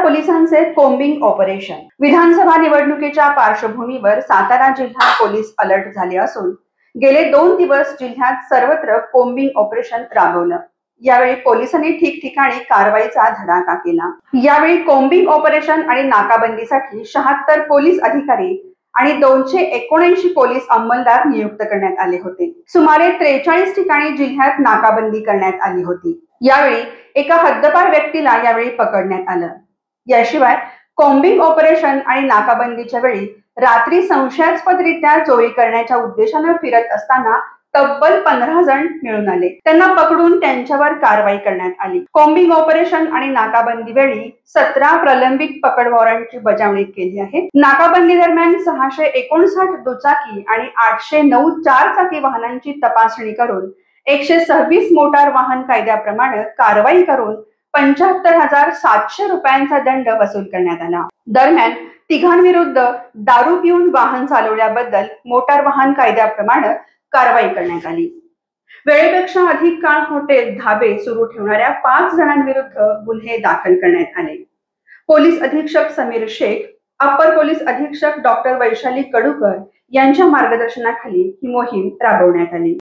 पोलिसांचे combing operation. विधानसभा निवडणुकीच्या पार्श्वभूमीवर सातारा जिल्हा पोलीस अलर्ट झाले असून गेले 2 दिवस जिल्ह्यात सर्वत्र कोम्बिंग ऑपरेशन राबवलं। यावेळी पोलिसांनी ठिकठिकाणी कारवाईचा धडाका केला। यावेळी कोम्बिंग ऑपरेशन आणि नाकाबंदीसाठी 76 पोलीस अधिकारी आणि 279 पोलीस अंमलदार नियुक्त करण्यात आले होते। सुमारे 43 ठिकाणी जिल्ह्यात नाकाबंदी करण्यात आली होती। यावेळी एका हद्दपार व्यक्तीला यावेळी पकडण्यात आलं। याशिवाय कोम्बिंग ऑपरेशन आणि नाकाबंदीच्या वेळी रात्री संशयास्पदरित्या चोरी करण्याच्या उद्देशाने फिरत असताना तब्बल 15 जण मिळून आले। त्यांना पकडून त्यांच्यावर कारवाई करण्यात आली। कोम्बिंग ऑपरेशन आणि नाकाबंदी वेळी 17 प्रलंबित पकड वॉरंटची बजावणी केली आहे। नाकाबंदी दरम्यान 659 दुचाकी आणि 809 चारचाकी वाहनांची तपासणी करून 126 मोटार वाहन कायद्याप्रमाणे कारवाई करून 75,700 रुपयांचा दंड वसूल करण्यात आला। दरम्यान तिघांविरुद्ध दारू पिऊन वाहन चालवल्याबद्दल मोटार वाहन कायद्याप्रमाणे कारवाई करण्यात आली। वेळेपेक्षा अधिक काळ हॉटेल धाबे सुरू ठेवणाऱ्या 5 जणांविरुद्ध गुन्हे दाखल करण्यात आले। पोलीस अधीक्षक समीर शेख, अप्पर पोलीस अधीक्षक डॉक्टर वैशाली कडूकर यांच्या मार्गदर्शनाखाली ही मोहीम राबवण्यात आली।